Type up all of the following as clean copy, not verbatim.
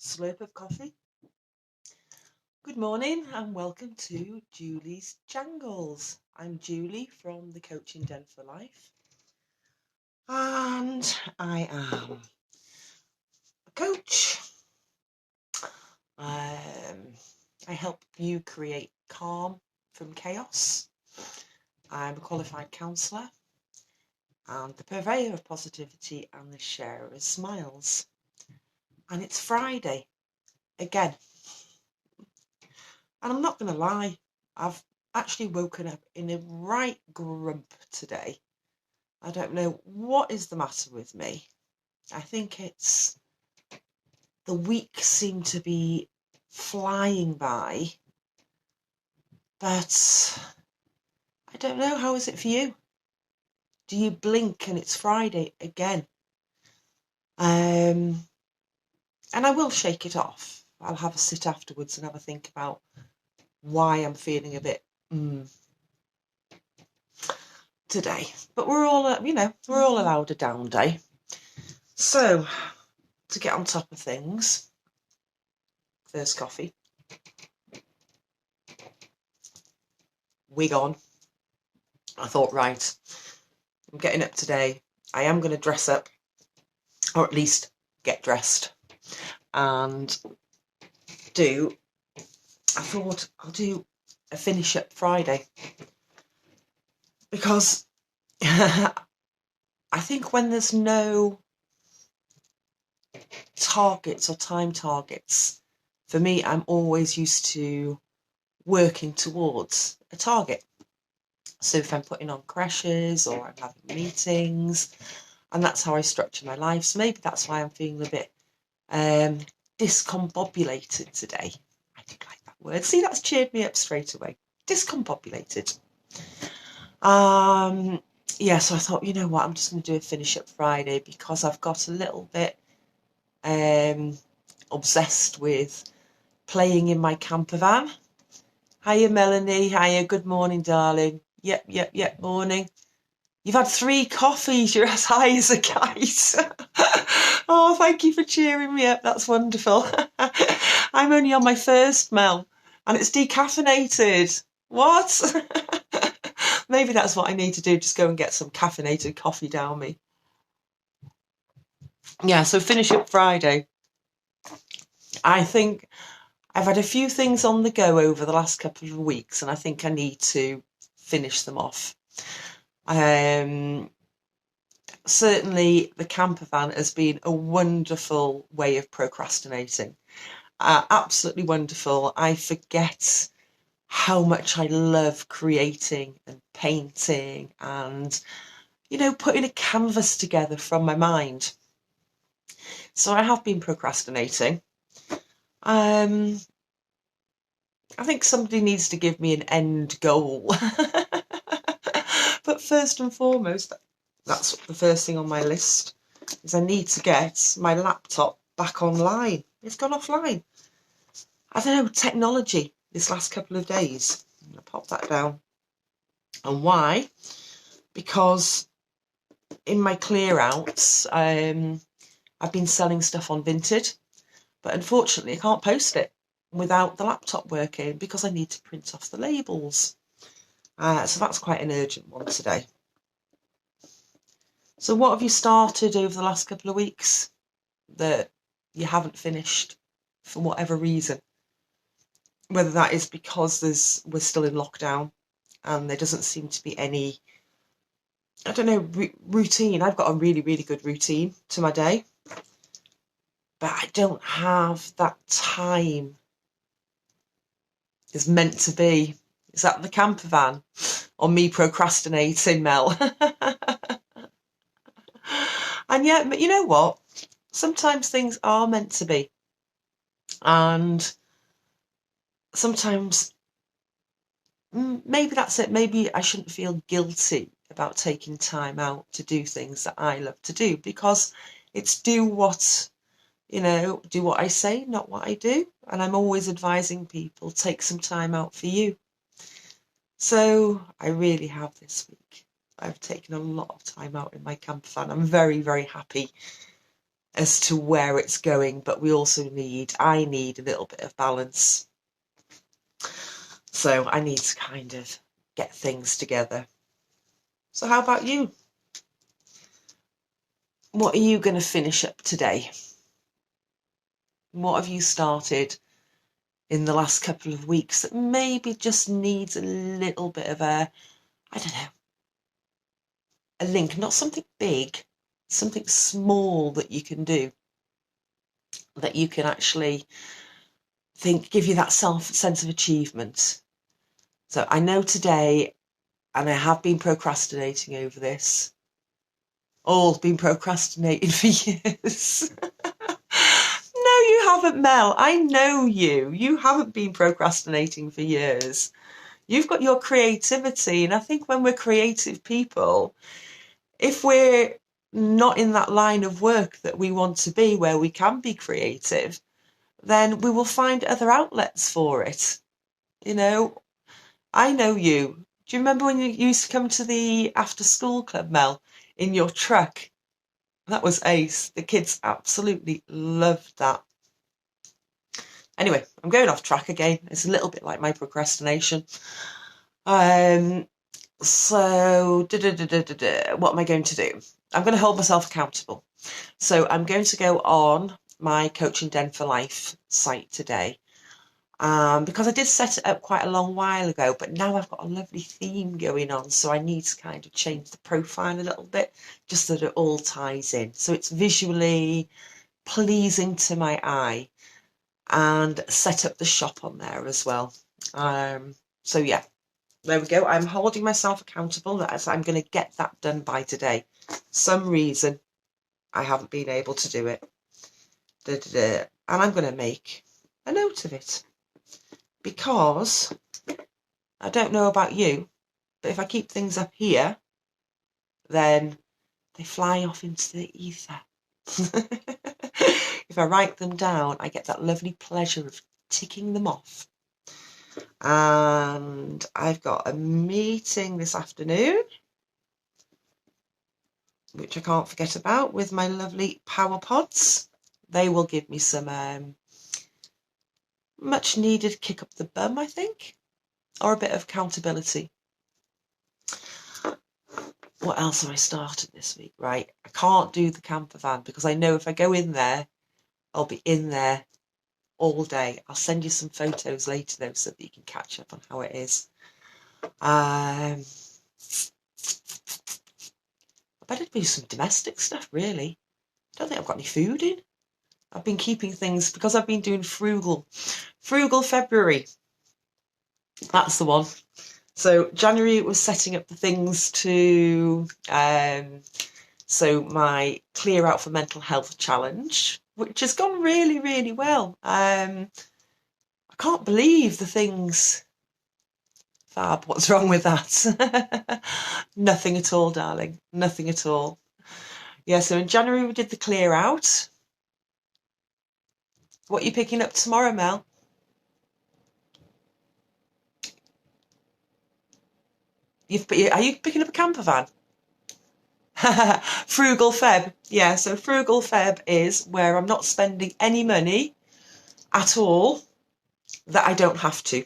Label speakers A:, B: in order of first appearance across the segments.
A: slurp of coffee. Good morning and welcome to Julie's Jangles. I'm Julie from the Coaching Den for Life, and I am a coach. I help you create calm from chaos. I'm a qualified counsellor and the purveyor of positivity and the sharer of smiles. And it's Friday again. And I'm not going to lie, I've actually woken up in a right grump today. I don't know what is the matter with me. I think it's the week seemed to be flying by, but I don't know. How is it for you? Do you blink and it's Friday again? And I will shake it off. I'll have a sit afterwards and have a think about why I'm feeling a bit today. But we're all, we're all allowed a down day. So, to get on top of things, first coffee, wig on. I thought, right, I'm getting up today. I am going to dress up, or at least get dressed, and I thought I'll do a finish up Friday, because I think when there's no targets or time targets, for me, I'm always used to working towards a target. So if I'm putting on crashes or I'm having meetings, and that's how I structure my life. So maybe that's why I'm feeling a bit discombobulated today. I do like that word. See, that's cheered me up straight away. Discombobulated. Yeah, so I thought, you know what, I'm just going to do a finish up Friday because I've got a little bit obsessed with playing in my camper van. Hiya, Melanie. Hiya, good morning, darling. Yep, morning. You've had 3 coffees. You're as high as a kite. Oh, thank you for cheering me up. That's wonderful. I'm only on my first, Mel, and it's decaffeinated. What? Maybe that's what I need to do. Just go and get some caffeinated coffee down me. Yeah, so finish up Friday. I think I've had a few things on the go over the last couple of weeks, and I think I need to finish them off. Certainly the camper van has been a wonderful way of procrastinating. Absolutely wonderful. I forget how much I love creating and painting and, putting a canvas together from my mind. So I have been procrastinating. I think somebody needs to give me an end goal. But first and foremost, that's the first thing on my list, is I need to get my laptop back online. It's gone offline. I don't know, technology this last couple of days. I'm going to pop that down. And why? Because in my clear outs, I've been selling stuff on Vinted, but unfortunately I can't post it without the laptop working because I need to print off the labels. So that's quite an urgent one today. So what have you started over the last couple of weeks that you haven't finished for whatever reason? Whether that is because we're still in lockdown and there doesn't seem to be any, I don't know, routine. I've got a really, really good routine to my day, but I don't have that time is meant to be. Is that the camper van or me procrastinating, Mel? And yet, but you know what? Sometimes things are meant to be. And sometimes, maybe that's it. Maybe I shouldn't feel guilty about taking time out to do things that I love to do, because it's do what I say, not what I do. And I'm always advising people, take some time out for you. So I really have this week. I've taken a lot of time out in my camper van. I'm very, very happy as to where it's going, but I need a little bit of balance. So I need to kind of get things together. So how about you? What are you going to finish up today? What have you started in the last couple of weeks that maybe just needs a little bit of a link, not something big, something small that you can do, that you can actually give you that sense of achievement. So I know today, and I have been procrastinating over this, all been procrastinating for years. No, you haven't, Mel. I know you. You haven't been procrastinating for years. You've got your creativity. And I think when we're creative people, if we're not in that line of work that we want to be, where we can be creative, then we will find other outlets for it. You know, I know you. Do you remember when you used to come to the after school club, Mel, in your truck? That was ace. The kids absolutely loved that. Anyway, I'm going off track again. It's a little bit like my procrastination. So, what am I going to do? I'm going to hold myself accountable. So I'm going to go on my Coaching Den for Life site today. Because I did set it up quite a long while ago, but now I've got a lovely theme going on, so I need to kind of change the profile a little bit, just so that it all ties in. So it's visually pleasing to my eye, and set up the shop on there as well. So yeah, there we go. I'm holding myself accountable that I'm going to get that done by today. Some reason I haven't been able to do it. And I'm going to make a note of it. Because I don't know about you, but if I keep things up here, then they fly off into the ether. If I write them down, I get that lovely pleasure of ticking them off. And I've got a meeting this afternoon, which I can't forget about, with my lovely power pods. They will give me some much needed kick up the bum, I think, or a bit of accountability. What else have I started this week? Right, I can't do the camper van because I know if I go in there, I'll be in there all day. I'll send you some photos later though, so that you can catch up on how it is. I better do some domestic stuff, really. I don't think I've got any food in. I've been keeping things because I've been doing Frugal February. That's the one. So January was setting up the things to so my Clear Out for Mental Health challenge, which has gone really, really well. I can't believe the things. Fab, what's wrong with that? Nothing at all, darling. Nothing at all. Yeah, so in January we did the Clear Out. What are you picking up tomorrow, Mel? Are you picking up a camper van? Frugal Feb. Yeah, so Frugal Feb is where I'm not spending any money at all that I don't have to.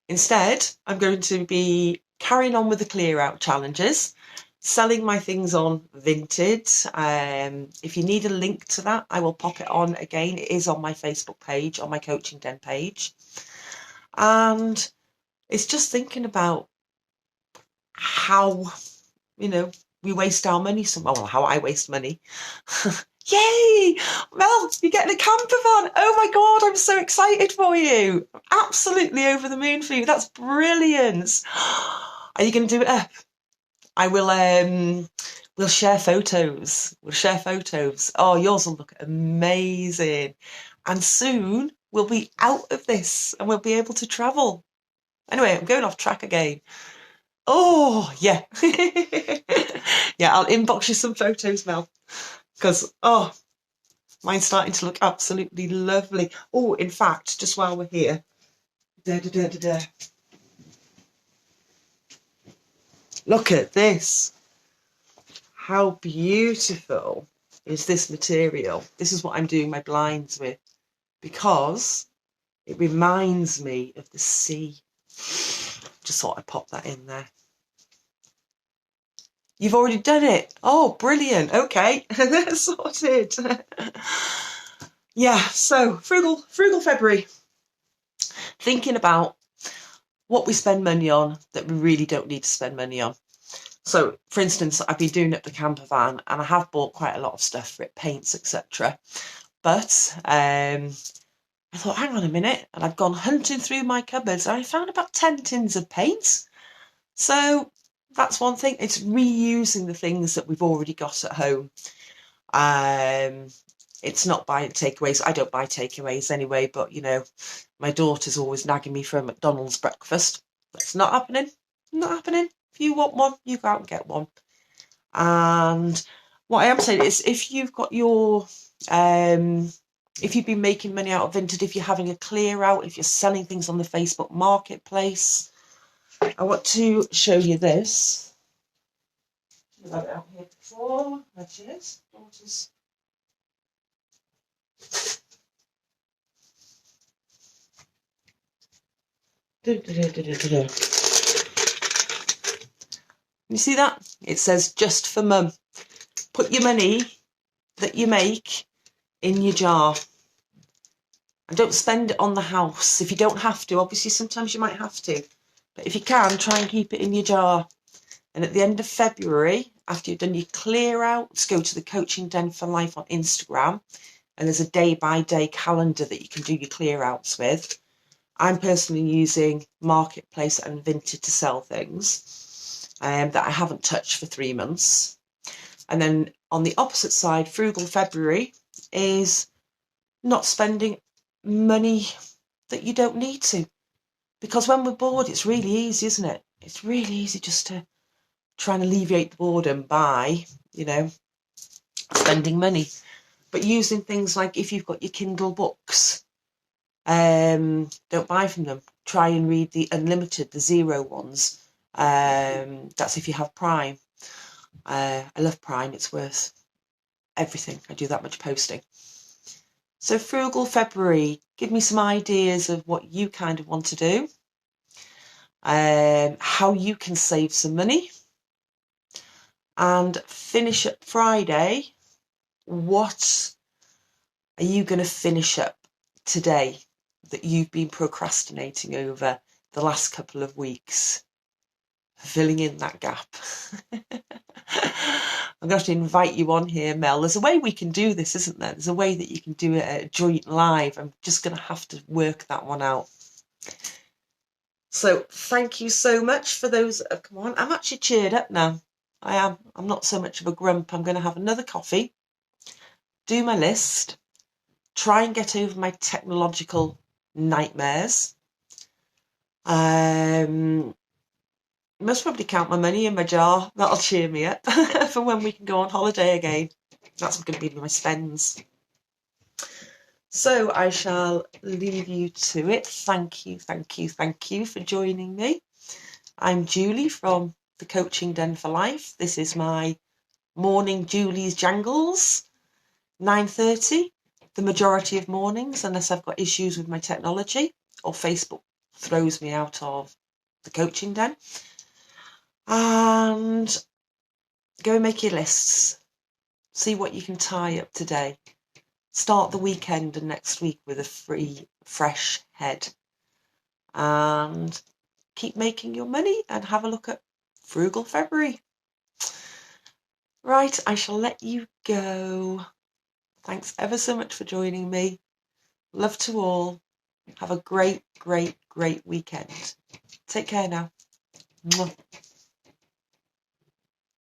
A: Instead, I'm going to be carrying on with the Clear Out challenges, selling my things on Vinted. If you need a link to that, I will pop it on again. It is on my Facebook page, on my Coaching Den page. And it's just thinking about how, we waste our money. How I waste money. Yay! Mel, you're getting a camper van. Oh my God, I'm so excited for you. I'm absolutely over the moon for you. That's brilliant. Are you going to do it up? I will, we'll share photos. Oh, yours will look amazing. And soon we'll be out of this and we'll be able to travel. Anyway, I'm going off track again. Oh, yeah. Yeah, I'll inbox you some photos, Mel. Because, mine's starting to look absolutely lovely. Oh, in fact, just while we're here. Look at this. How beautiful is this material. This is what I'm doing my blinds with, because it reminds me of the sea. Just thought I'd pop that in there. You've already done it. Oh, brilliant. Okay, sorted. Yeah, so frugal February. Thinking about what we spend money on that we really don't need to spend money on. So, for instance, I've been doing up the camper van, and I have bought quite a lot of stuff for it, paints, etc. But I thought, hang on a minute, and I've gone hunting through my cupboards, and I found about 10 tins of paint. So that's one thing. It's reusing the things that we've already got at home. It's not buying takeaways. I don't buy takeaways anyway, but you know, my daughter's always nagging me for a McDonald's breakfast. That's not happening. Not happening. If you want one, you go out and get one. And what I am saying is, if you've got your, if you've been making money out of vintage, if you're having a clear out, if you're selling things on the Facebook marketplace, I want to show you this. I've had it out here before. There she is. Daughter's. You see that? It says just for mum. Put your money that you make in your jar. And don't spend it on the house. If you don't have to, obviously sometimes you might have to. But if you can, try and keep it in your jar. And at the end of February, after you've done your clear outs, go to the Coaching Den for Life on Instagram. And there's a day-by-day calendar that you can do your clear outs with. I'm personally using Marketplace and Vinted to sell things that I haven't touched for 3 months. And then on the opposite side, Frugal February is not spending money that you don't need to. Because when we're bored, it's really easy, isn't it? It's really easy just to try and alleviate the boredom by, you know, spending money. But using things like, if you've got your Kindle books, don't buy from them. Try and read the unlimited, the zero ones. That's if you have Prime. I love Prime. It's worth everything. I do that much posting. So Frugal February, give me some ideas of what you kind of want to do, how you can save some money, and finish up Friday. What are you going to finish up today that you've been procrastinating over the last couple of weeks? Filling in that gap. I'm going to have to invite you on here, Mel. There's a way we can do this, isn't there? There's a way that you can do it at a joint live. I'm just going to have to work that one out. So thank you so much for those that have come on. I'm actually cheered up now. I am. I'm not so much of a grump. I'm going to have another coffee, do my list, try and get over my technological nightmares. Most probably count my money in my jar. That'll cheer me up for when we can go on holiday again. That's going to be my spends. So I shall leave you to it. Thank you for joining me. I'm Julie from the Coaching Den for Life. This is my morning Julie's Jangles, 9:30. The majority of mornings, unless I've got issues with my technology or Facebook throws me out of the Coaching Den. And go and make your lists. See what you can tie up today. Start the weekend and next week with a free, fresh head. And keep making your money and have a look at Frugal February. Right, I shall let you go. Thanks ever so much for joining me. Love to all. Have a great weekend. Take care now. Mwah.